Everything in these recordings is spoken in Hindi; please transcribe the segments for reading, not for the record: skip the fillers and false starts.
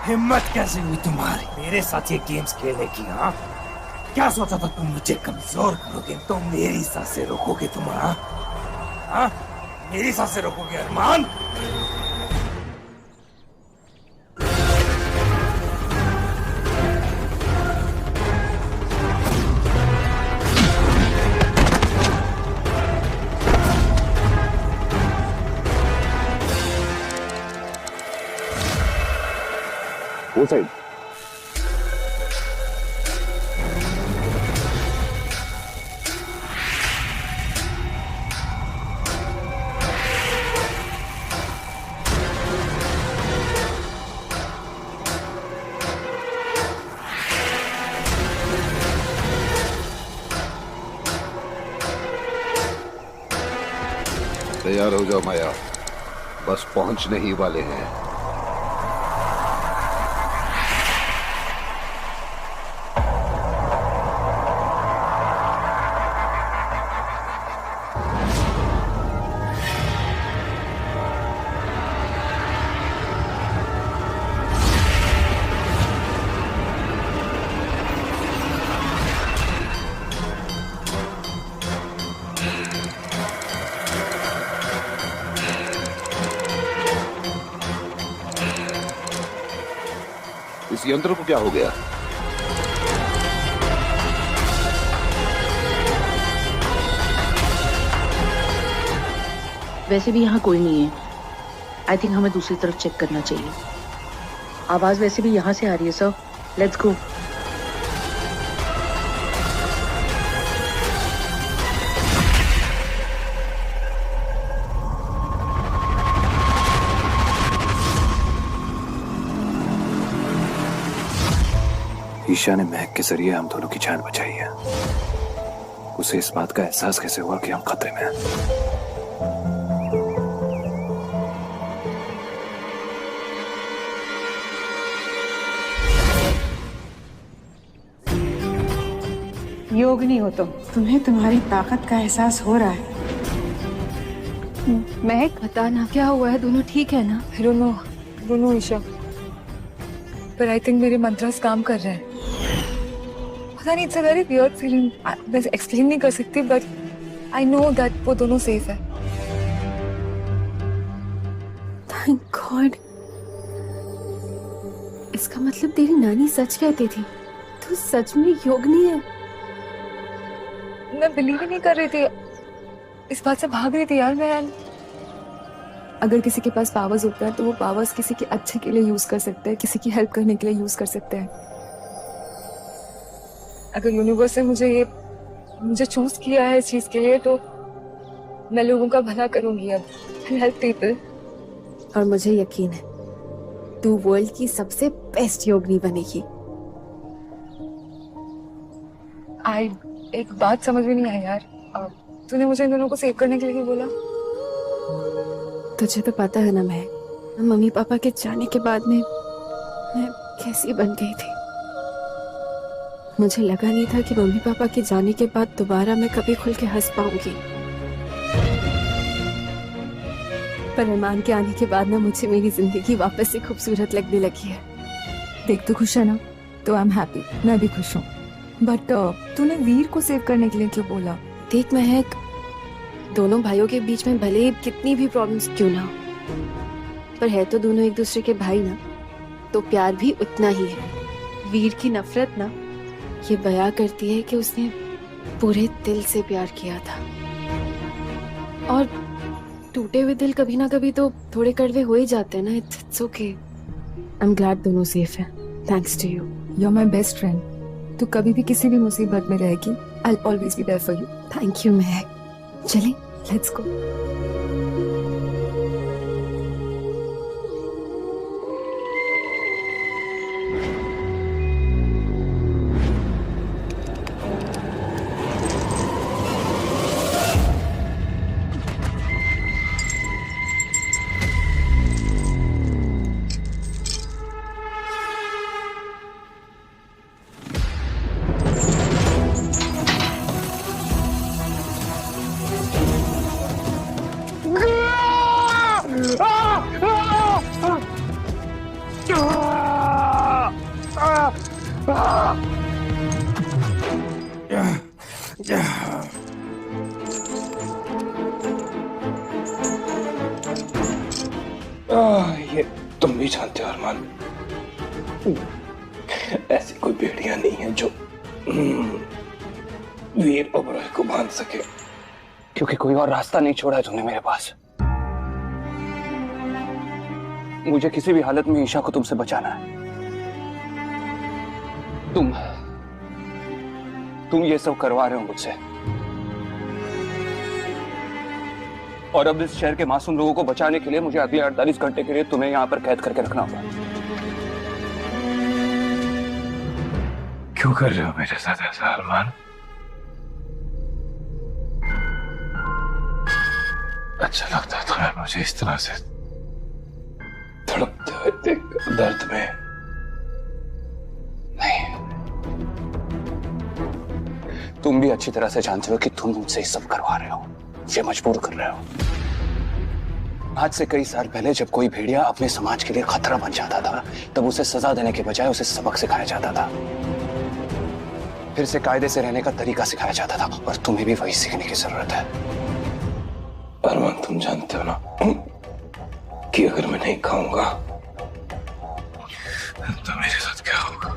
हिम्मत कैसे हुई तुम्हारी मेरे साथ ये गेम्स खेलने की? हाँ, क्या सोचा था तुम मुझे कमजोर करोगे, तुम मेरी सांसें रोकोगे? तुम हाँ, मेरी सांसें रोकोगे अरमान? वो साइड तैयार हो जाओ माया, बस पहुंचने ही वाले हैं। इस यंत्र को क्या हो गया? वैसे भी यहाँ कोई नहीं है। आई थिंक हमें दूसरी तरफ चेक करना चाहिए। आवाज वैसे भी यहाँ से आ रही है सर। Let's go. ईशा ने महक के जरिए हम दोनों की जान बचाई है। उसे इस बात का एहसास कैसे हुआ कि हम खतरे में हैं? योगिनी हो तुम, तुम्हें तुम्हारी ताकत का एहसास हो रहा है। महक बता ना, क्या हुआ है? दोनों ठीक है ना? I don't know ईशा, पर आई थिंक मेरे मंत्रास काम कर रहे हैं। पता नहीं, it's a very weird feeling. मैं एक्सप्लेन नहीं कर सकती, बट आई नो दैट वो दोनों सेफ है। Thank God. इसका मतलब तेरी नानी सच कहती थी, तू सच में योगिनी है। मैं बिलीव ही नहीं कर रही थी, इस बात से भाग रही थी यार मैं। अगर किसी के पास पावर्स होता है तो वो पावर्स किसी के अच्छे के लिए यूज कर सकते हैं, किसी की हेल्प करने के लिए यूज कर सकते हैं। अगर यूनिवर्स ने मुझे चूज किया है इस चीज के लिए, तो मैं लोगों का भला करूंगी। अब हेल्प पीपल। और मुझे यकीन है तू वर्ल्ड की सबसे बेस्ट योगिनी बनेगी। एक बात समझ में नहीं आई यार, तूने मुझे इन दोनों को सेव करने के लिए क्यों बोला? तुझे तो पता है ना, मैं मम्मी पापा के जाने के बाद में मैं कैसी बन गई थी। मुझे लगा नहीं था कि मम्मी पापा के जाने के बाद दोबारा मैं कभी खुल के हंस पाऊंगी। पर अरमान के आने के बाद ना मुझे मेरी जिंदगी वापस से खूबसूरत लगने लगी है। देख, तू खुश है ना, तो आई एम हैप्पी। मैं भी खुश हूँ। बट तूने वीर को सेव करने के लिए क्यों बोला? देख महक, दोनों भाइयों के बीच में भले ही कितनी भी प्रॉब्लम्स क्यों ना हो, पर है तो दोनों एक दूसरे के भाई ना, तो प्यार भी उतना ही है। वीर की नफरत ना ये बयां करती है कि उसने पूरे दिल से प्यार किया था, और टूटे हुए दिल कभी ना कभी तो थोड़े कड़वे हो ही जाते हैं ना। It's okay. I am glad दोनों सेफ हैं। Thanks to you. You are my best friend. तू कभी भी किसी भी मुसीबत में रहेगी, I will always be there for you. Thank you Mahak. चलें, लेट्स गो। ये तुम भी जानते हो अरमान, ऐसी कोई भेड़िया नहीं है जो वीर ओबरॉय को बांध सके, क्योंकि कोई और रास्ता नहीं छोड़ा है तुमने मेरे पास। मुझे किसी भी हालत में ईशा को तुमसे बचाना है। तुम ये सब करवा रहे हो मुझसे, और अब इस शहर के मासूम लोगों को बचाने के लिए मुझे अगले 48 घंटे के लिए तुम्हें यहां पर कैद करके रखना होगा। क्यों कर रहे हो मेरे साथ ऐसा अरमान? अच्छा लगता है तुम्हें मुझे इस तरह से तड़पते हुए देख दर्द में? नहीं, तुम भी अच्छी तरह से जानते हो कि तुम मुझसे सब करवा रहे हो, मुझे मजबूर कर रहे हो। आज से कई साल पहले जब कोई भेड़िया अपने समाज के लिए खतरा बन जाता था, तब उसे सजा देने के बजाय उसे सबक सिखाया जाता था, फिर से कायदे से रहने का तरीका सिखाया जाता था, और तुम्हें भी वही सीखने की जरूरत है। अरमान, तुम जानते हो ना कि अगर मैं नहीं खाऊंगा तो मेरे साथ क्या होगा?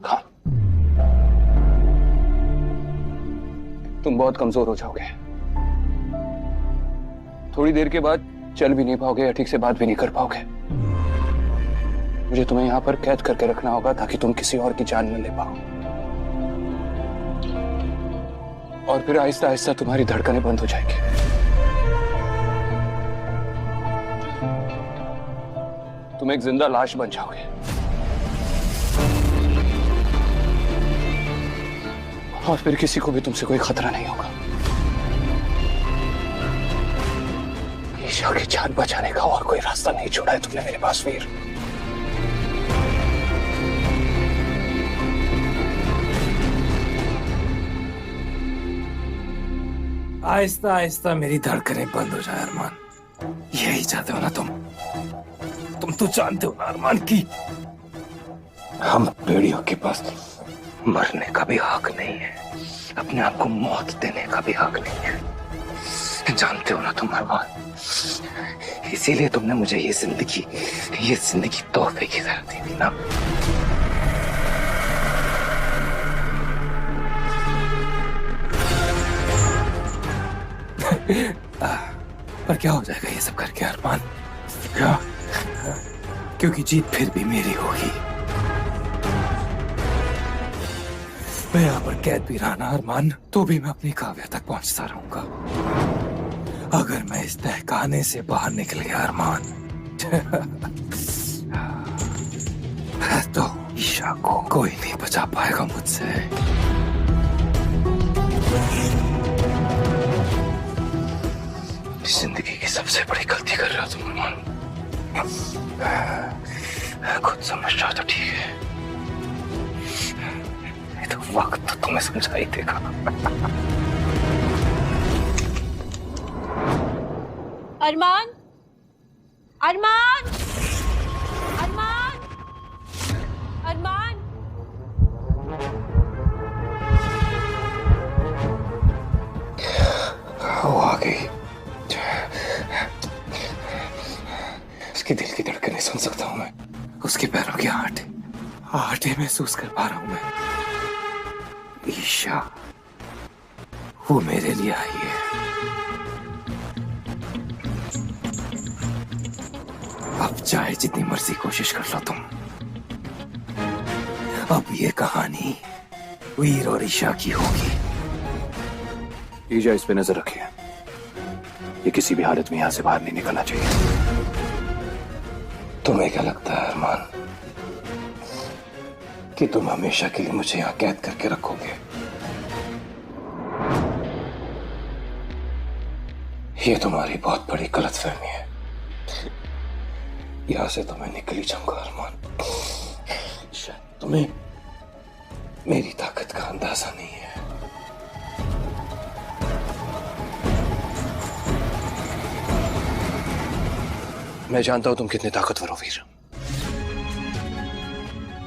खा। तुम बहुत कमजोर हो जाओगे, थोड़ी देर के बाद चल भी नहीं पाओगे या ठीक से बात भी नहीं कर पाओगे। मुझे तुम्हें यहां पर कैद करके रखना होगा ताकि तुम किसी और की जान न ले पाओ, और फिर आहिस्ता आहिस्ता तुम्हारी धड़कनें बंद हो जाएगी। तुम एक जिंदा लाश बन जाओगे, और फिर किसी को भी तुमसे कोई खतरा नहीं होगा। ईशा की जान बचाने का और कोई रास्ता नहीं छोड़ा है तुमने मेरे पास वीर। आहिस्ता आहिस्ता मेरी धड़कनें बंद हो जाए अरमान, यही चाहते हो ना तुम? तुम तो जानते हो ना अरमान की हम भेड़ियों के पास मरने का भी हक नहीं है, अपने आप को मौत देने का भी हक नहीं है, जानते हो ना तुम अरमान? इसीलिए तुमने मुझे ये जिंदगी तोहफे की तरह दी थी ना। पर क्या हो जाएगा ये सब करके अरमान? क्या? क्योंकि जीत फिर भी मेरी होगी। मैं यहाँ पर कैद भी रहा ना अरमान, तो भी मैं अपनी काव्या तक पहुंचता रहूंगा। अगर मैं इस तहखाने से बाहर निकल गया अरमान तो ईशा को कोई नहीं बचा पाएगा मुझसे। जिंदगी की सबसे बड़ी गलती कर रहे हो तुम अरमान। खुद समझ जाओ तो ठीक है, नहीं तो वक्त तो तुम्हें समझा ही देगा। अरमान, अरमान, अरमान, अरमान। वो आ गई। उसके दिल की धड़कनें सुन सकता हूं मैं, उसके पैरों की आटे महसूस कर पा रहा हूं मैं। ईशा वो मेरे लिए आई है। अब चाहे जितनी मर्जी कोशिश कर लो तुम, अब ये कहानी वीर और ईशा की होगी। ईशा, इस पे नजर रखिए, ये किसी भी हालत में यहां से बाहर नहीं निकलना चाहिए। तुम्हें क्या लगता है अरमान कि तुम हमेशा के लिए मुझे यहां कैद करके रखोगे? ये तुम्हारी बहुत बड़ी गलतफहमी है। यहां से तो मैं निकल ही जाऊंगा अरमान। शायद तुम्हें मेरी ताकत का अंदाजा नहीं है। मैं जानता हूं तुम कितने ताकतवर हो वीर,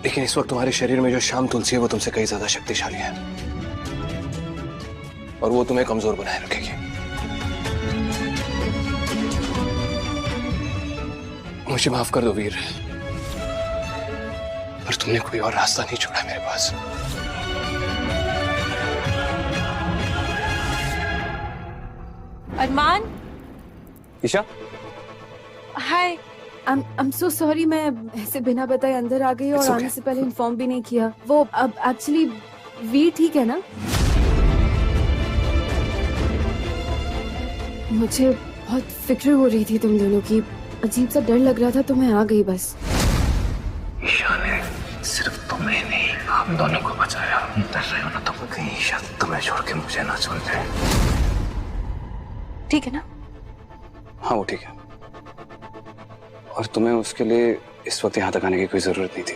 लेकिन इस वक्त तुम्हारे शरीर में जो शाम तुलसी है वो तुमसे कई ज्यादा शक्तिशाली है और वो तुम्हें कमजोर बनाए रखेगी। मुझे माफ कर दो वीर, पर तुमने कोई और रास्ता नहीं छोड़ा मेरे पास। अरमान, ईशा, हाय। I'm so sorry, मैं ऐसे बिना बताए अंदर आ गई और It's okay. आने से पहले इन्फॉर्म भी नहीं किया। वो अब एक्चुअली वीर ठीक है ना? मुझे बहुत फिक्र हो रही थी तुम दोनों की, अजीब सा डर लग रहा था तो मैं आ गई बस। ईशा ने सिर्फ तुम्हें नहीं हम दोनों को बचाया। डर रहे हो ना तुम कहीं ईशा तुम्हें छोड़ के मुझे ना छोड़ जाए। ठीक है ना? हाँ वो ठीक है, और तुम्हें उसके लिए इस वक्त यहाँ तक आने की कोई जरूरत नहीं थी।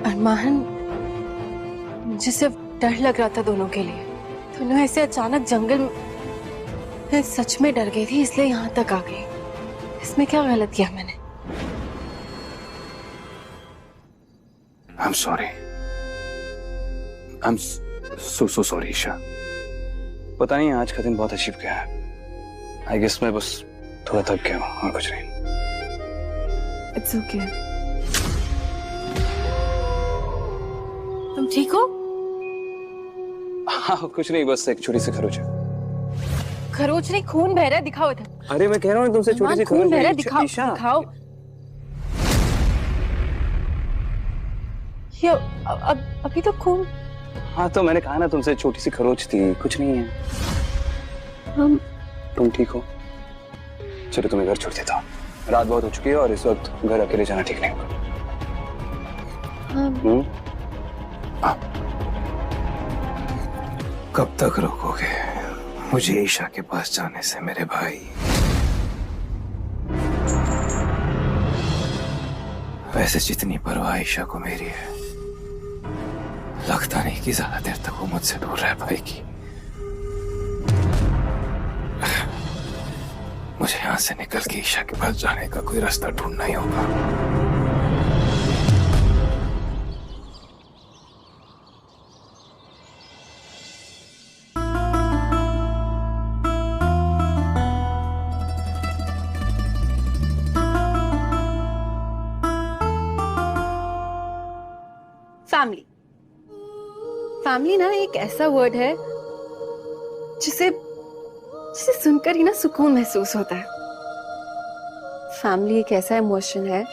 अरमान, मुझे सिर्फ डर लग रहा था दोनों के लिए। दोनों ऐसे अचानक जंगल में, मैं सच में डर गई थी इसलिए यहाँ तक आ गई। इसमें क्या गलत किया मैंने? I'm sorry. I'm so sorry Isha. पता नहीं आज का दिन बहुत अजीब गया है। आई गेस मैं बस थोड़ा थक गया हूँ और कुछ नहीं। It's okay. तुम ठीक हो? हाँ कुछ नहीं, बस एक छोटी सी खरोच है। खरोच नहीं, खून बह रहा है, दिखाओ इधर। अरे मैं कह रहा हूँ तुमसे छोटी सी खून खरोच बह रहा है, है। दिखाओ ईशा। दिखाओ। ये अभी तो खून। हाँ तो मैंने कहा ना तुमसे छोटी सी खरोच थी, कुछ नहीं है। तुम ठीक हो? चलो तुम्हें घर छोड़ देता हूँ, रात बहुत हो चुकी है और इस वक्त घर अकेले जाना ठीक नहीं होगा। कब तक रोकोगे मुझे ईशा के पास जाने से मेरे भाई? वैसे जितनी परवाह ईशा को मेरी है, लगता नहीं कि ज्यादा देर तक वो मुझसे दूर रह पाएगी। मुझे यहां से निकल के ईशा के पास जाने का कोई रास्ता ढूंढना ही होगा। फैमिली, फैमिली ना एक ऐसा वर्ड है जिसे जिसे सुनकर ही ना सुकून महसूस होता है। फैमिली एक ऐसा इमोशन है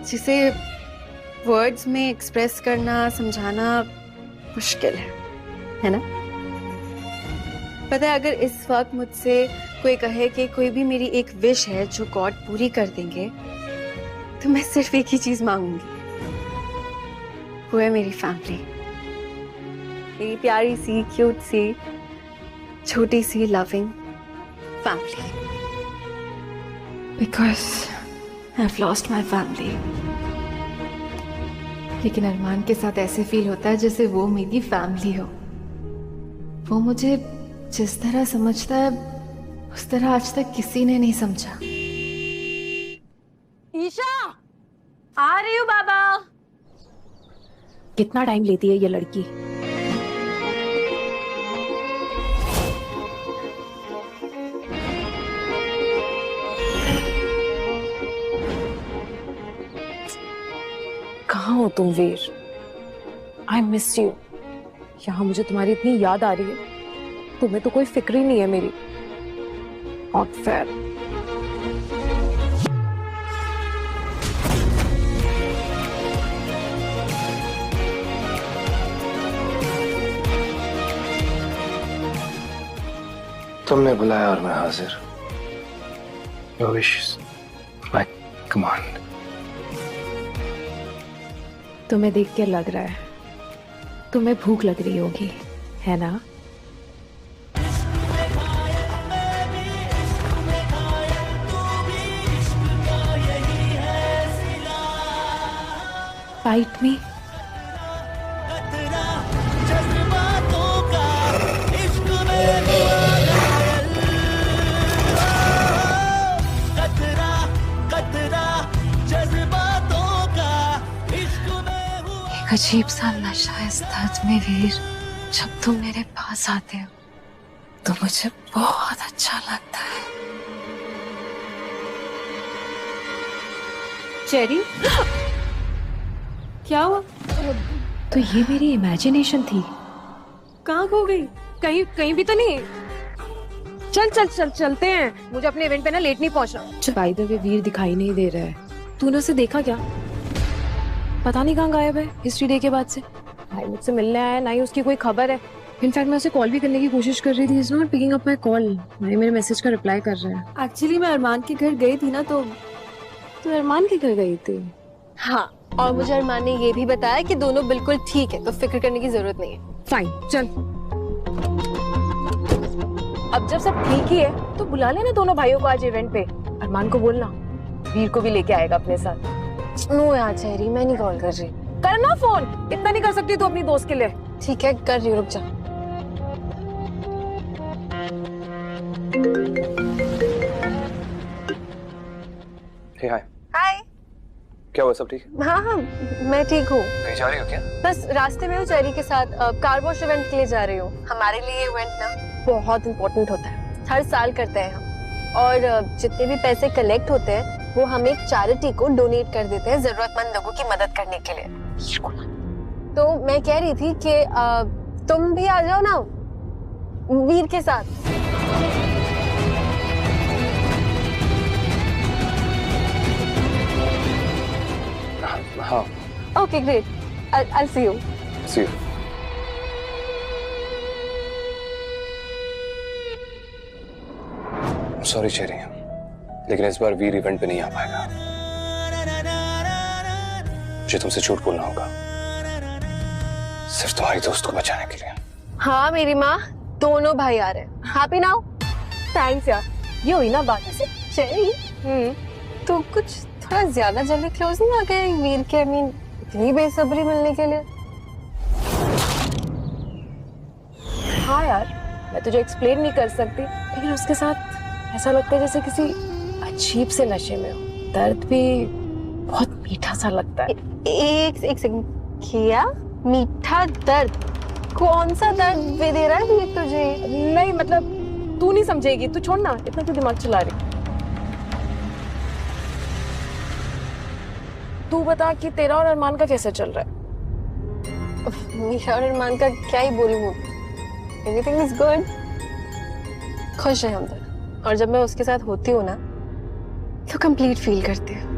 जिसे वर्ड्स में एक्सप्रेस करना, समझाना मुश्किल है ना? पता है, अगर इस वक्त मुझसे कोई कहे कि कोई भी मेरी एक विश है जो गॉड पूरी कर देंगे, तो मैं सिर्फ एक ही चीज मांगूंगी, वो है मेरी फैमिली। मेरी प्यारी सी, क्यूट सी, छोटी सी loving family. Because I have lost my family. लेकिन अरमान के साथ ऐसे फील होता है जैसे वो मेरी फैमिली हो। वो मुझे जिस तरह समझता है उस तरह आज तक किसी ने नहीं समझा। ईशा, आ रही हूँ बाबा। कितना टाइम लेती है ये लड़की? कहाँ हो तुम वीर? I miss you. यहाँ मुझे तुम्हारी इतनी याद आ रही है, तुम्हें तो कोई फिक्र ही नहीं है मेरी। Not fair. तुमने बुलाया और मैं हाजिर। Your wish is my command. तुम्हें देख के लग रहा है तुम्हें भूख लग रही होगी, है ना? Fight me. अजीब सा नशा है इस दर्द में वीर। जब तुम मेरे पास आते हो तो मुझे बहुत अच्छा लगता है। चेरी, क्या हुआ? तो ये मेरी इमेजिनेशन थी। कहाँ खो गई? कहीं कहीं भी तो नहीं। चलते हैं। मुझे अपने इवेंट पे ना लेट नहीं पहुंचना। बाय द वे वीर दिखाई नहीं दे रहा है। तूने उसे देखा क्या? पता नहीं कहाँ गायब है हिस्ट्री डे के बाद से। भाई मुझसे मिलने आया, ना ही उसकी कोई खबर है। इनफैक्ट मैं उसे कॉल भी करने की कोशिश कर रही थी। Is not picking up my call. नहीं मेरे मैसेज का रिप्लाई कर रहा है। एक्चुअली मैं अरमान के घर गई थी ना, तो अरमान के घर गई थी? हाँ, और मुझे अरमान ने ये भी बताया कि दोनों बिल्कुल ठीक है, तो फिक्र करने की जरूरत नहीं है। फाइन, चल। अब जब सब ठीक ही है तो बुला लेना दोनों भाइयों को आज इवेंट पे। अरमान को बोलना वीर को भी लेके आएगा अपने साथ। नो यार चेरी, मैं नहीं कॉल कर रही। करना फोन। इतना नहीं कर सकती तू अपनी दोस्त के लिए? ठीक है, कर रही हूँ, रुक जा। हे हाय। हाय। क्या हुआ, सब ठीक है? हाँ हाँ, मैं ठीक हूँ। कहीं जा रही हो क्या? बस रास्ते में हूँ चेरी के साथ। कार वॉश इवेंट के लिए जा रही हूँ। हमारे लिए ये इवेंट ना बहुत इम्पोर्टेंट होता है। हर साल करते हैं हम, और जितने भी पैसे कलेक्ट होते हैं वो हम एक चैरिटी को डोनेट कर देते हैं, जरूरतमंद लोगों की मदद करने के लिए। तो मैं कह रही थी कि तुम भी आ जाओ ना वीर के साथ। हाँ। Okay great, I'll see you. See you. Sorry cherry, लेकिन इस बार वीर इवेंट पे नहीं आ पाएगा। मुझे तुमसे झूठ बोलना होगा, सिर्फ तुम्हारी दोस्त को बचाने के लिए। हाँ मेरी माँ, दोनों भाई आ रहे हैं। Happy now? थैंक्स यार, ये हुई ना बात। ऐसे चेरी, तो कुछ थोड़ा ज्यादा जल्दी क्लोज नहीं आ गए वीर के? इतनी बेसब्री मिलने के लिए। हाँ यार, मैं तुझे एक्सप्लेन नहीं कर सकती, लेकिन उसके साथ ऐसा लगता है जैसे किसी अजीब से नशे में हो। दर्द भी बहुत मीठा सा लगता है। एक सेकंड, क्या मीठा दर्द? कौन सा दर्द दे रहा है वीर तुझे? नहीं मतलब तू नहीं समझेगी, तू छोड़ ना, इतना तो दिमाग चला रही। तू बता कि तेरा और अरमान का कैसे चल रहा है? मेरा और अरमान का क्या ही बोलूं, एवरीथिंग इज गुड। खुश है हम दोनों, और जब मैं उसके साथ होती हूँ ना तो कंप्लीट फील करती हूँ।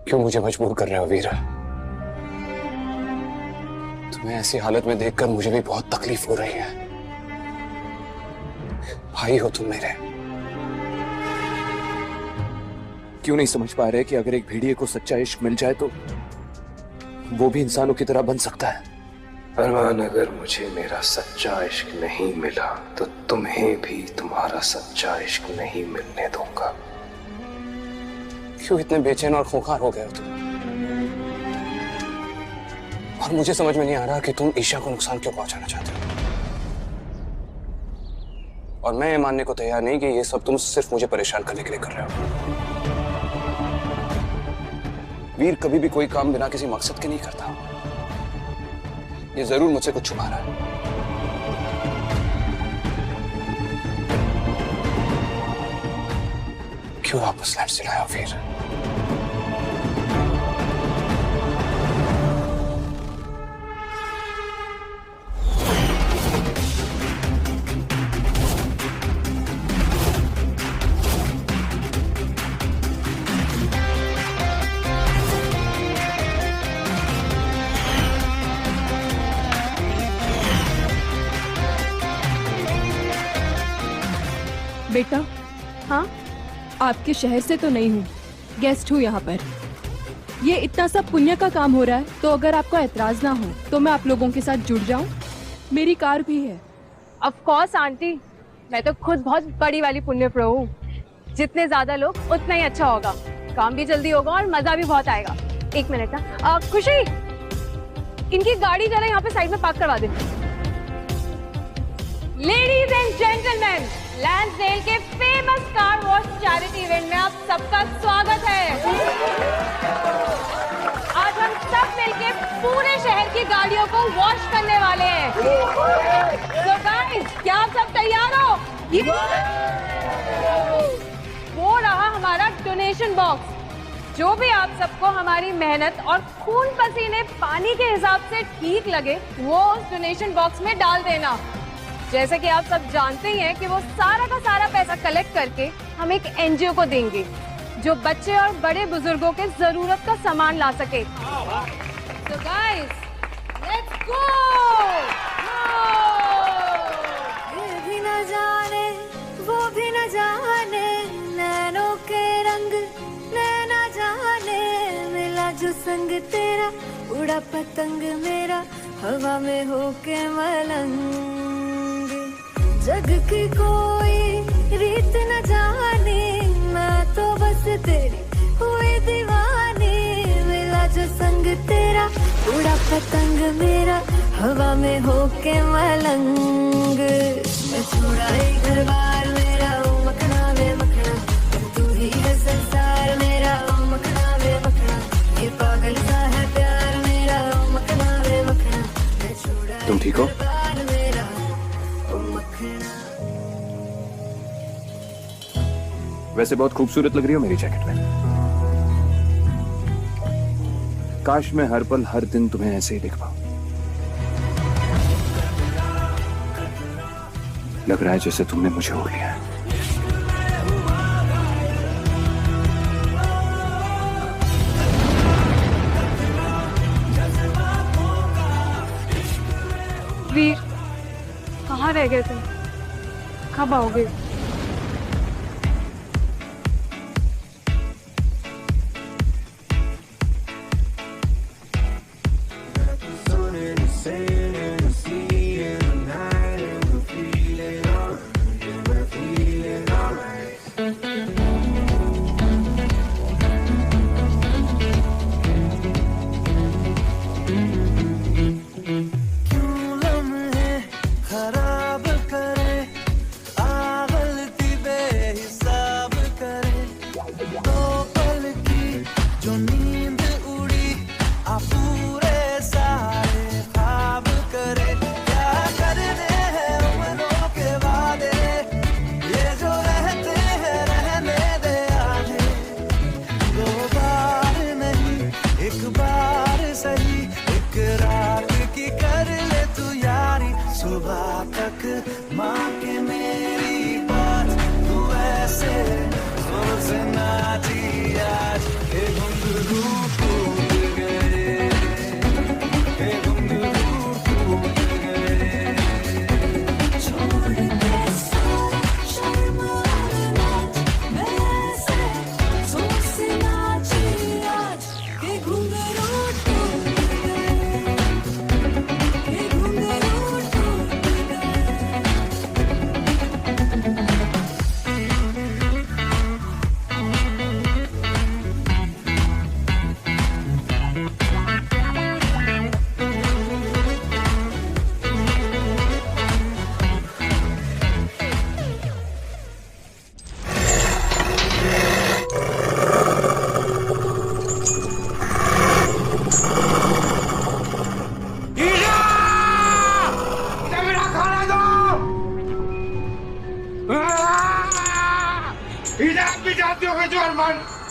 क्यों मुझे मजबूर कर रहे हो वीरा? तुम्हें ऐसी हालत में देखकर मुझे भी बहुत तकलीफ हो रही है। भाई हो तुम मेरे। क्यों नहीं समझ पा रहे कि अगर एक भेड़िए को सच्चा इश्क मिल जाए तो वो भी इंसानों की तरह बन सकता है? अरमान, अगर मुझे मेरा सच्चा इश्क नहीं मिला तो तुम्हें भी तुम्हारा सच्चा इश्क नहीं मिलने दूंगा। क्यों इतने बेचैन और खूंखार हो गए हो तुम? और मुझे समझ में नहीं आ रहा कि तुम ईशा को नुकसान क्यों पहुंचाना चाहते हो। और मैं ये मानने को तैयार नहीं कि ये सब तुम सिर्फ मुझे परेशान करने के लिए कर रहे हो। वीर कभी भी कोई काम बिना किसी मकसद के नहीं करता। ये जरूर मुझसे कुछ छुपा रहा है। क्यों वापस लैंड से लाया वीर? बेटा, हाँ आपके शहर से तो नहीं हूँ, गेस्ट हूँ यहाँ पर। ये इतना सब पुण्य का काम हो रहा है, तो अगर आपको एतराज ना हो तो मैं आप लोगों के साथ जुड़ जाऊँ। मेरी कार भी है। ऑफ कोर्स आंटी, मैं तो खुद बहुत बड़ी वाली पुण्य प्रो हूँ। जितने ज्यादा लोग उतना ही अच्छा होगा, काम भी जल्दी होगा और मजा भी बहुत आएगा। एक मिनट ना, खुशी इनकी गाड़ी जरा यहाँ पे साइड में पार्क करवा दे। लेडीज एंड जेंटलमैन, लैंसडेल के famous car wash charity event में आप सबका स्वागत है। गाड़ियों को वॉश करने वाले हैं। तो गाइस, क्या आप सब तैयार हो? वो रहा हमारा डोनेशन बॉक्स। जो भी आप सबको हमारी मेहनत और खून पसीने पानी के हिसाब से ठीक लगे, वो उस डोनेशन बॉक्स में डाल देना। जैसे कि आप सब जानते ही हैं कि वो सारा का सारा पैसा कलेक्ट करके हम एक एनजीओ को देंगे जो बच्चे और बड़े बुजुर्गों के जरूरत का सामान ला सके। So guys, let's go! ये भी न जाने, वो भी न जाने, नैनों के रंग नैना जाने, मिला जो संग तेरा, उड़ा पतंग मेरा, हवा में होके मलंग। जग की कोई रीत न जाने, मैं तो बस तेरी हुई दीवानी, मिला जो संग तेरा, उड़ा पतंग मेरा, हवा में होके मलंग। मैं छोड़ा ही घर बार मेरा, ओ मखना वे मखना, तू ही है संसार मेरा, ओ मखना वे मखना, ये पागल सा है प्यार मेरा, ओ मखना वे मखना, मैं छोड़ा तुम ठीक हो? घर बार मेरा, ओ मखना। वैसे बहुत खूबसूरत लग रही हो मेरी जैकेट में। काश मैं हर पल हर दिन तुम्हें ऐसे ही देख पाऊं। लग रहा है जैसे तुमने मुझे ओढ़ लिया है। वीर, कहाँ रह गए तुम? कब आओगे?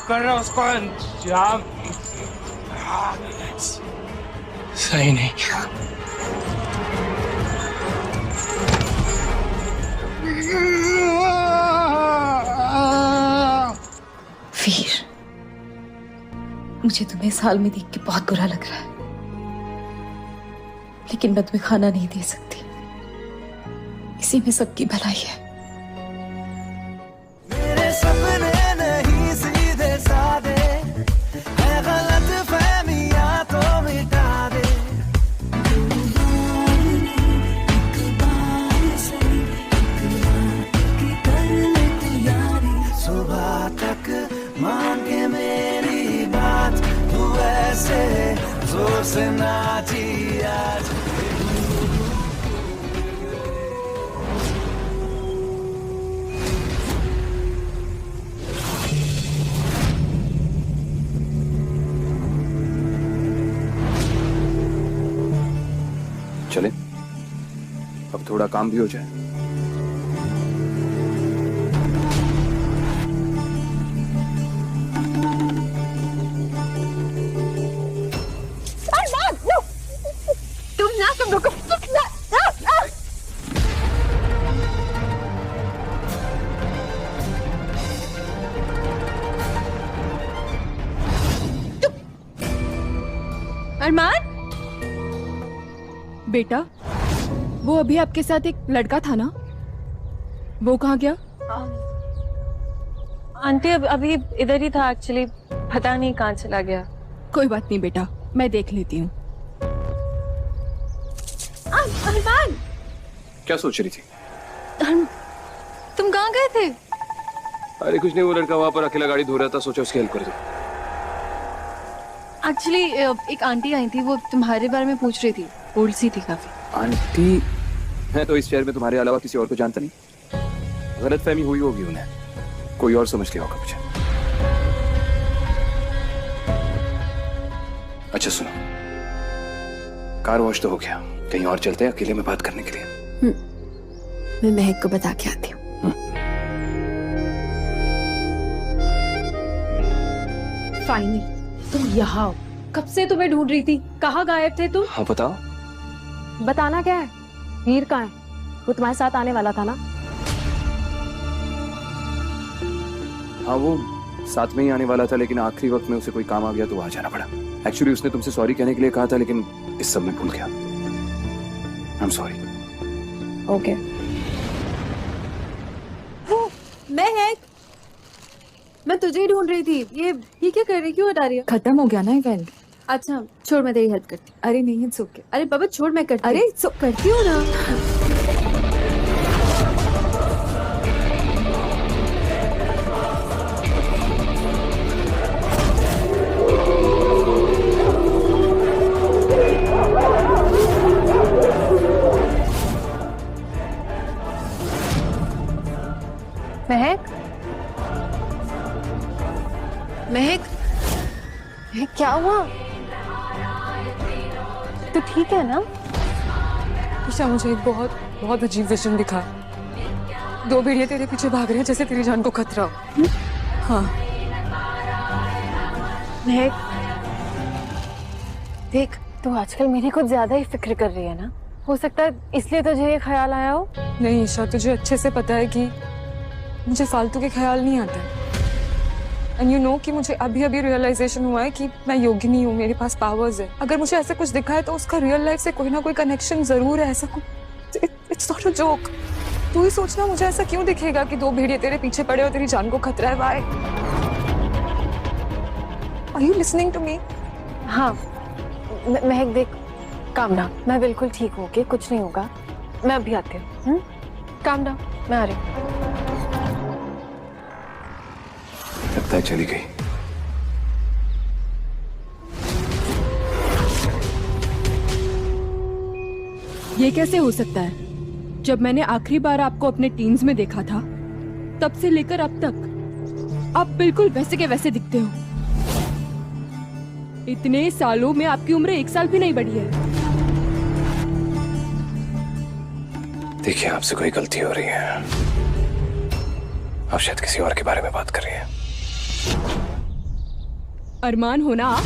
कर रहा उसको अंजाम सही नहीं किया। वीर, मुझे तुम्हें इस हाल में देख के बहुत बुरा लग रहा है, लेकिन मैं तुम्हें खाना नहीं दे सकती। इसी में सबकी भलाई है। मेरे सपने नहीं सीधे साधे, है गलत फहमियां तो मिटा दे। सुबह तक मांगे मेरी बात, तू ऐसे जोर से नाची आज। थोड़ा काम भी हो जाए। तुम रुको। अरमान बेटा, वो अभी आपके साथ एक लड़का था ना, वो कहाँ गया? आंटी अभी इधर ही था एक्चुअली, पता नहीं कहाँ चला गया। कोई बात नहीं बेटा, मैं देख लेती हूँ। अरमान, क्या सोच रही थी? तुम कहाँ गए थे? अरे कुछ नहीं, वो लड़का वहां पर अकेला गाड़ी धो रहा था, सोचा उसकी हेल्प कर दूं। एक्चुअली एक आंटी आई थी, वो तुम्हारे बारे में पूछ रही थी, ओल्ड सी थी काफी। आंटी? मैं तो इस शहर में तुम्हारे अलावा किसी और को जानता नहीं। गलतफहमी हुई होगी उन्हें, कोई और समझ लिया होगा मुझे। अच्छा सुनो, कार वॉश तो हो गया, कहीं और चलते हैं अकेले में बात करने के लिए। मैं महक को बता के आती हूँ। फाइनली तुम यहाँ हो। कब से तुम्हें ढूंढ रही थी, कहाँ गायब थे तुम? हाँ बताओ। बताना क्या है? वीर कहाँ है? वो तुम्हारे साथ आने वाला था ना? हाँ वो साथ में ही आने वाला था, लेकिन आखिरी वक्त में उसे कोई काम आ गया तो वहां जाना पड़ा। एक्चुअली उसने तुमसे सॉरी कहने के लिए कहा था, लेकिन इस सब में भूल गया। I am sorry. ओके। मैं तुझे ही ढूंढ रही थी। ये क्या कर रही, क्यों हटा रही है? खत्म हो गया ना इवेंट। अच्छा छोड़, मैं तेरी हेल्प करती। अरे नहीं, इट्स ओके। अरे बाबा छोड़, मैं करती। अरे करती हूँ ना। महक, महक, क्या हुआ? तू ठीक है ना? ईशा, मुझे एक बहुत बहुत अजीब विजन दिखा। 2 भेड़िए तेरे पीछे भाग रहे हैं जैसे तेरी जान को खतरा हो। हाँ महक, देख तू आजकल मेरी कुछ ज्यादा ही फिक्र कर रही है ना, हो सकता है इसलिए तुझे ये ख्याल आया हो। नहीं ईशा, तुझे अच्छे से पता है कि मुझे फालतू के ख्याल नहीं आते। एंड यू नो कि मुझे अभी अभी रियलाइजेशन हुआ है कि मैं योगिनी हूँ, मेरे पास पावर्स है। अगर मुझे ऐसे कुछ दिखा है तो उसका रियल लाइफ से कोई ना कोई कनेक्शन जरूर है। ऐसा कुछ, इट्स नॉट अ जोक। तू ही सोचना, मुझे ऐसा क्यों दिखेगा कि 2 भेड़िए तेरे पीछे पड़े और तेरी जान को खतरा है? Why? Are you listening to me? हाँ महक देख, काम डाउन, मैं बिल्कुल ठीक हूँ, कि कुछ नहीं होगा। मैं अभी आती हूँ। काम डाउन, मैं आ रही हूँ। लगता है चली गई। ये कैसे हो सकता है? जब मैंने आखिरी बार आपको अपने टीन्स में देखा था, तब से लेकर अब तक आप बिल्कुल वैसे के वैसे दिखते हो। इतने सालों में आपकी उम्र 1 साल भी नहीं बढ़ी है। देखिए, आपसे कोई गलती हो रही है। आप शायद किसी और के बारे में बात कर रही हैं। अरमान हो ना आप?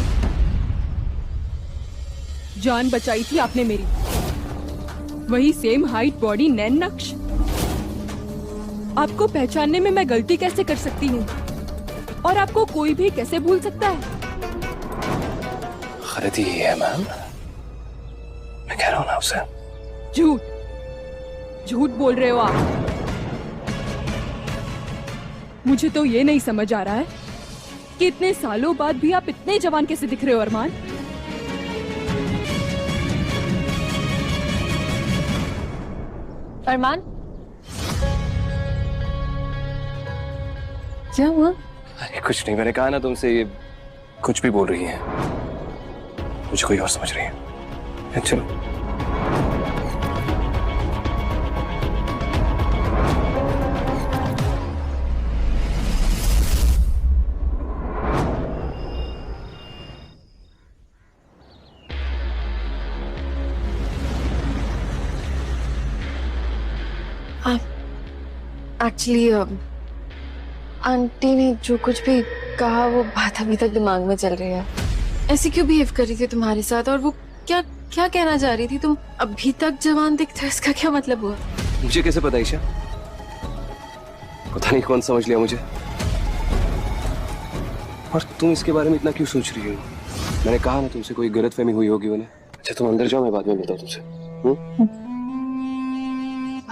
जान बचाई थी आपने मेरी, वही सेम हाइट, बॉडी, नैन नक्श। आपको पहचानने में मैं गलती कैसे कर सकती हूँ, और आपको कोई भी कैसे भूल सकता है? गलती ही है मैम, मैं कह रहा हूँ ना आपसे। झूठ बोल रहे हो आप। मुझे तो ये नहीं समझ आ रहा है कि इतने सालों बाद भी आप इतने जवान कैसे दिख रहे हो अरमान। अरमान, क्या हुआ? अरे कुछ नहीं, मैंने कहा ना तुमसे, ये कुछ भी बोल रही हैं, मुझे कोई और समझ रही है। चलो। एक्चुअली आंटी ने जो कुछ भी कहा वो बात अभी तक दिमाग में चल रही है। ऐसे क्यों बिहेव कर रही थी तुम्हारे साथ, और वो क्या क्या कहना चाह रही थी? तुम अभी तक जवान दिखते हो, इसका क्या मतलब हुआ? मुझे कैसे पता ईशा? पता नहीं कौन समझ लिया मुझे। और तुम इसके बारे में इतना क्यों सोच रही हो? मैंने कहा ना तुमसे कोई गलतफहमी हुई होगी उन्हें। अच्छा तुम अंदर जाओ, मैं बाद में मिलता हूँ तुमसे।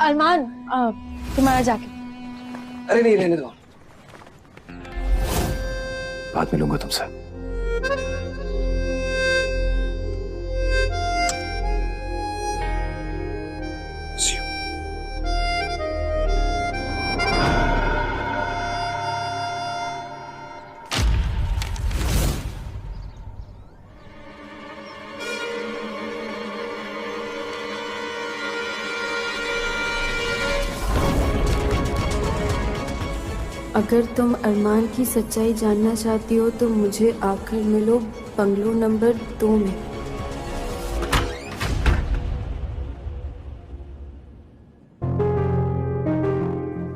अरमान तुम्हारा जाके। अरे नहीं, रहने दो, बाद में लूंगा तुमसे। See you. अगर तुम अरमान की सच्चाई जानना चाहती हो तो मुझे आकर मिलो बंगलो नंबर 2 में।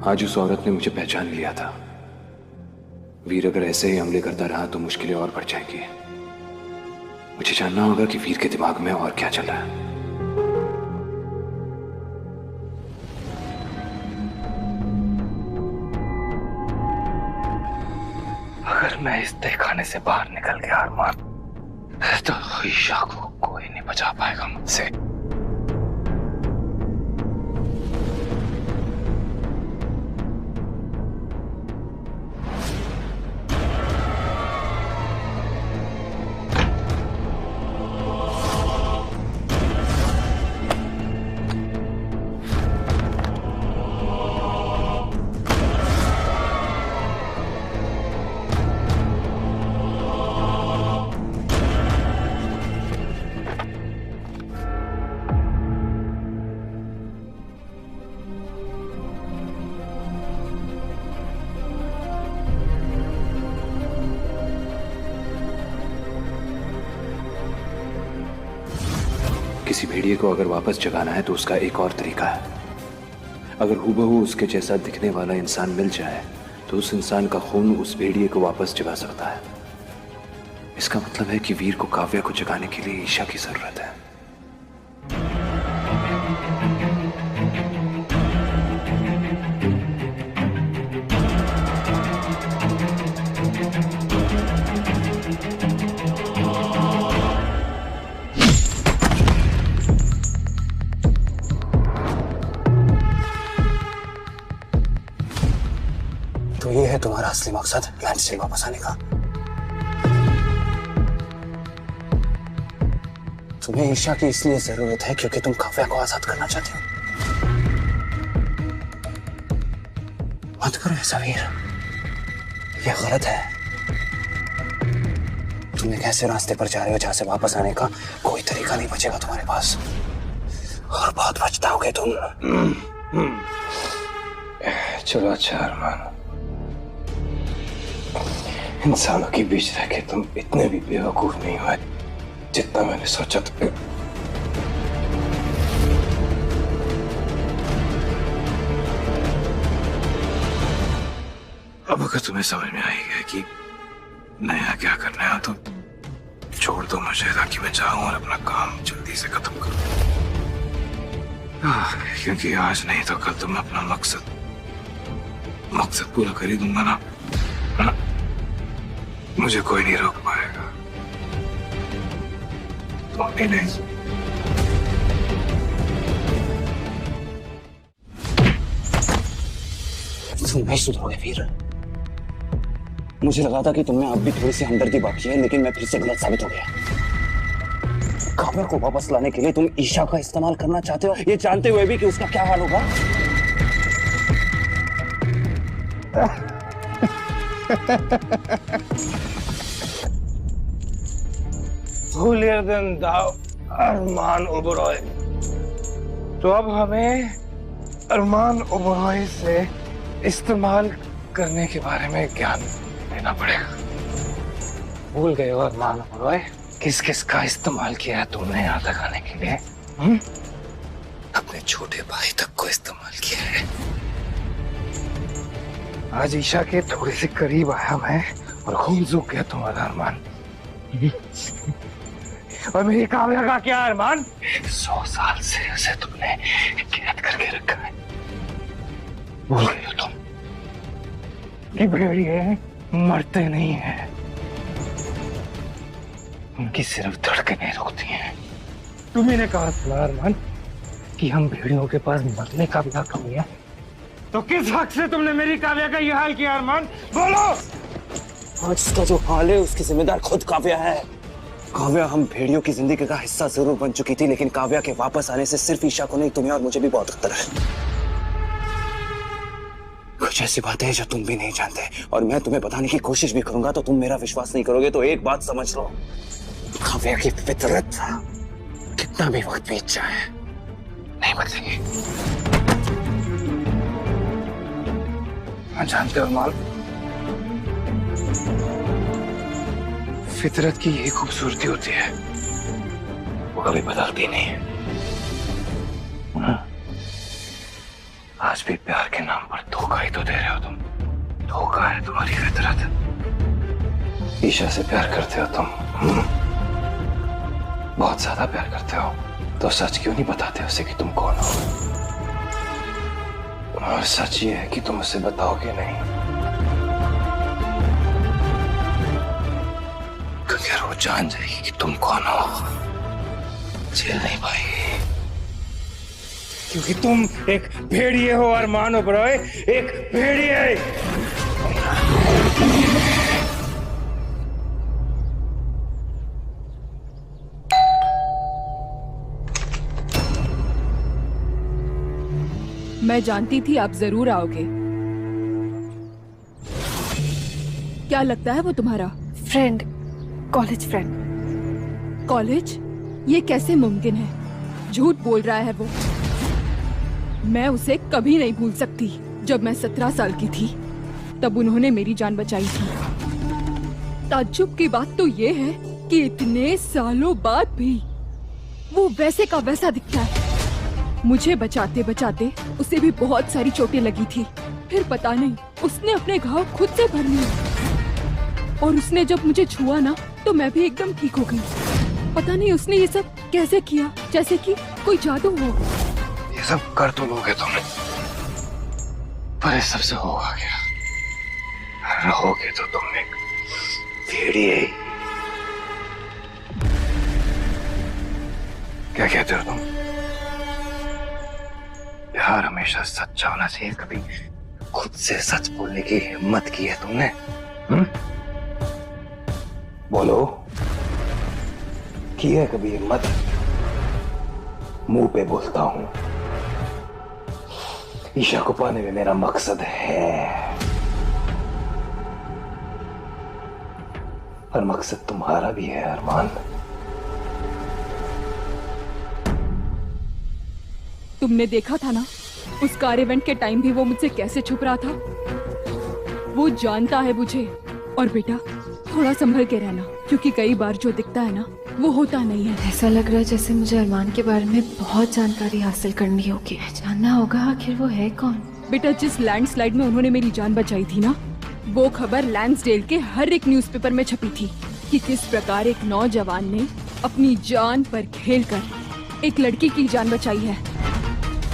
आज उस औरत ने मुझे पहचान लिया था। वीर अगर ऐसे ही हमले करता रहा तो मुश्किलें और बढ़ जाएंगी। मुझे जानना होगा कि वीर के दिमाग में और क्या चल रहा है। अगर मैं इस तहखाने से बाहर निकल गया अरमान, तो ईशा को कोई नहीं बचा पाएगा मुझसे। किसी भेड़िए को अगर वापस जगाना है तो उसका एक और तरीका है। अगर हूबहू उसके जैसा दिखने वाला इंसान मिल जाए तो उस इंसान का खून उस भेड़िए को वापस जगा सकता है। इसका मतलब है कि वीर को काव्या को जगाने के लिए ईशा की जरूरत है। तो ये है तुम्हारा असली मकसद, लैंड से वापस आने का। तुम्हें ईशा की इसलिए जरूरत है क्योंकि तुम काव्या को आजाद करना चाहती हो। मत करो ऐसा वीर, ये गलत है। तुम एक ऐसे रास्ते पर जा रहे हो जहां से वापस आने का कोई तरीका नहीं बचेगा तुम्हारे पास, और बहुत पछताओगे तुम। चलो अच्छा अरमान, इंसानों के बीच रह के तुम इतने भी बेवकूफ नहीं हुए जितना मैंने सोचा था। अब अगर तुम्हें समझ में आई है कि नया क्या करना है तो छोड़ दो मुझे, ताकि मैं जाऊं और अपना काम जल्दी से खत्म करूं। क्योंकि आज नहीं तो कल तुम अपना मकसद पूरा कर ही दूंगा ना। मुझे कोई नहीं रोक पाएगा। तुम भी नहीं। तुम नहीं सुधरोगे वीर। मुझे लगा था कि तुमने अब भी थोड़ी सी हमदर्दी बाकी है, लेकिन मैं फिर से गलत साबित हो गया। काव्या को वापस लाने के लिए तुम ईशा का इस्तेमाल करना चाहते हो, ये जानते हुए भी कि उसका क्या हाल होगा। holier than thou अरमान ओबरॉय। तो अब हमें अरमान ओबरॉय से इस्तेमाल करने के बारे में ज्ञान देना पड़ेगा। भूल गए हो अरमान ओबरॉय, किस किस का इस्तेमाल किया है तुमने यहाँ तक आने के लिए? अपने छोटे भाई तक को इस्तेमाल किया है। आज ईशा के थोड़े से करीब आया मैं और खून सूख गया तुम्हारा अरमान। और मेरी काव्या का क्या अरमान? 100 साल से उसे तुमने कैद करके रखा है। भूल गई हो तुम कि भेड़िए मरते नहीं हैं, उनकी सिर्फ धड़कनें रुकती हैं। तुम्ही ने कहा था अरमान कि हम भेड़ियों के पास मरने का भी हक नहीं है, तो किस हक से तुमने मेरी काव्या का यह हाल किया अरमान? बोलो। आज इसका जो हाल है उसकी जिम्मेदार खुद काव्या है। काव्या हम भेड़ियों की जिंदगी का हिस्सा जरूर बन चुकी थी, लेकिन काव्या के वापस आने से सिर्फ ईशा को नहीं, तुम्हें और मुझे भी बहुत खतरा है। कुछ ऐसी बातें हैं जो तुम भी नहीं जानते, और मैं तुम्हें बताने की कोशिश भी करूंगा तो तुम मेरा विश्वास नहीं करोगे। तो एक बात समझ लो, काव्या की फितरत कितना भी वक्त बीत जाए नहीं बदलेगी। जानते हो माल, फितरत की यही खूबसूरती होती है, वो कभी बदलती नहीं है। आज भी प्यार के नाम पर धोखा ही तो दे रहे हो तुम। धोखा है तुम्हारी फितरत। ईशा से प्यार करते हो तुम, बहुत ज्यादा प्यार करते हो, तो सच क्यों नहीं बताते उसे कि तुम कौन हो? और सच ये है कि तुम उसे बताओगे नहीं, क्योंकि अगर वो जान जाएगी कि तुम कौन हो, झेल नहीं पाएगी। क्योंकि तुम एक भेड़िए हो अरमान ओबरॉय, एक भेड़िए। मैं जानती थी आप जरूर आओगे। क्या लगता है वो तुम्हारा? Friend, college friend. कॉलेज? ये कैसे मुमकिन है? झूठ बोल रहा है वो। मैं उसे कभी नहीं भूल सकती। जब मैं 17 साल की थी तब उन्होंने मेरी जान बचाई थी। ताज्जुब की बात तो ये है कि इतने सालों बाद भी वो वैसे का वैसा दिखता है। मुझे बचाते बचाते उसे भी बहुत सारी चोटें लगी थी। फिर पता नहीं उसने अपने घाव खुद से भर लिए, और उसने जब मुझे छुआ ना तो मैं भी एकदम ठीक हो गई। पता नहीं उसने ये सब कैसे किया, जैसे कि कोई जादू हो। ये सब कर तो लोगे तुम, पर इस सबसे होगा क्या? रहोगे तो तुम एक भेड़िए। क्या कहते हो तुम? प्यार हमेशा सच्चा होना चाहिए। कभी खुद से सच बोलने की हिम्मत की है तुमने? बोलो, की है कभी हिम्मत? मुंह पे बोलता हूं, ईशा को पाने में मेरा मकसद है, और मकसद तुम्हारा भी है अरमान। तुमने देखा था ना उस कार इवेंट के टाइम भी वो मुझसे कैसे छुप रहा था। वो जानता है मुझे। और बेटा थोड़ा संभल के रहना, क्योंकि कई बार जो दिखता है ना वो होता नहीं है। ऐसा लग रहा है जैसे मुझे अरमान के बारे में बहुत जानकारी हासिल करनी होगी। जानना होगा आखिर वो है कौन। बेटा जिस लैंडस्लाइड में उन्होंने मेरी जान बचाई थी ना, वो खबर लैंसडेल के हर एक न्यूज़पेपर में छपी थी कि किस प्रकार एक नौजवान ने अपनी जान पर खेलकर एक लड़की की जान बचाई है।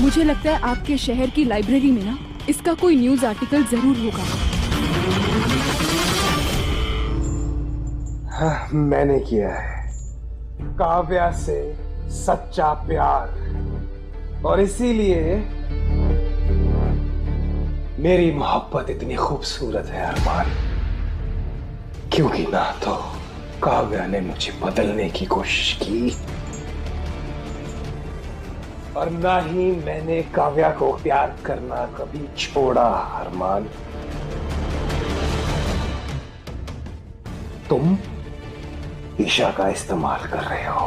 मुझे लगता है आपके शहर की लाइब्रेरी में ना इसका कोई न्यूज आर्टिकल जरूर होगा। हाँ, मैंने किया है काव्या से सच्चा प्यार, और इसीलिए मेरी मोहब्बत इतनी खूबसूरत है अरमान, क्योंकि ना तो काव्या ने मुझे बदलने की कोशिश की, और ना ही मैंने काव्या को प्यार करना कभी छोड़ा अरमान। तुम ईशा का इस्तेमाल कर रहे हो,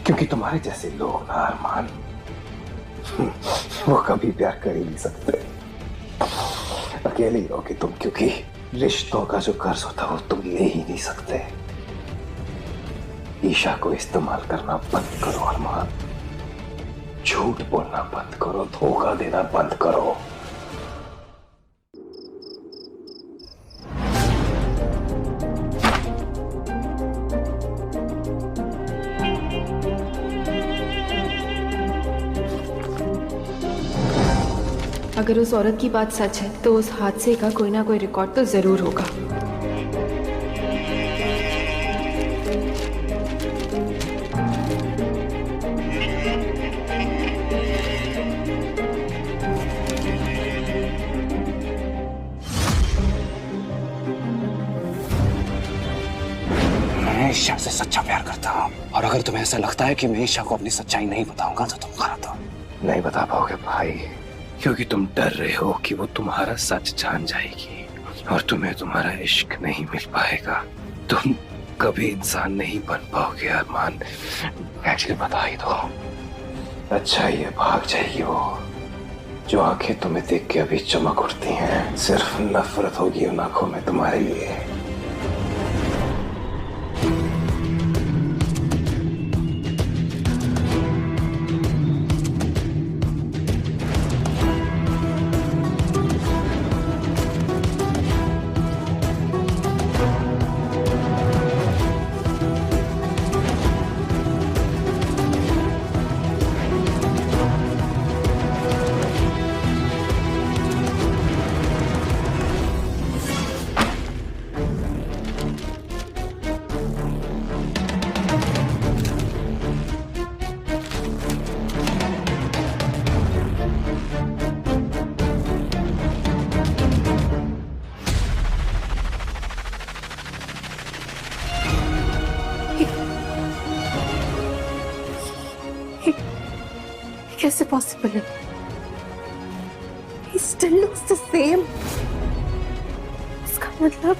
क्योंकि तुम्हारे जैसे लोग ना अरमान वो कभी प्यार कर ही नहीं सकते। अकेले ही रहोगे तुम, क्योंकि रिश्तों का जो कर्ज होता है वो तुम ले ही नहीं सकते। ईशा को इस्तेमाल करना बंद करो अरमान, झूठ बोलना बंद करो, धोखा देना बंद करो। अगर उस औरत की बात सच है तो उस हादसे का कोई ना कोई रिकॉर्ड तो जरूर होगा। मैं ईशा से सच्चा प्यार करता हूँ, और अगर तुम्हें ऐसा लगता है कि मैं ईशा को अपनी सच्चाई नहीं बताऊंगा तो तुम गलत हो। नहीं बता पाओगे भाई, क्योंकि तुम डर रहे हो कि वो तुम्हारा सच जान जाएगी और तुम्हें तुम्हारा इश्क नहीं मिल पाएगा। तुम कभी इंसान नहीं बन पाओगे अरमान। एक्चुअली बता ही दो, अच्छा ये भाग जाएगी वो जो आंखें तुम्हें देख के अभी चमक उठती हैं। सिर्फ नफरत होगी उन आंखों में तुम्हारे लिए। कैसे पॉसिबल है? He still looks the same. इसका मतलब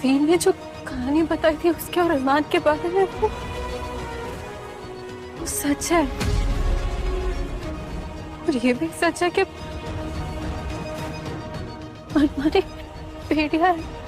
वीर ने जो कहानी बताई थी उसके और अरमान के बारे में वो सच है। और ये भी सच है कि अरमान एक भेड़िया है।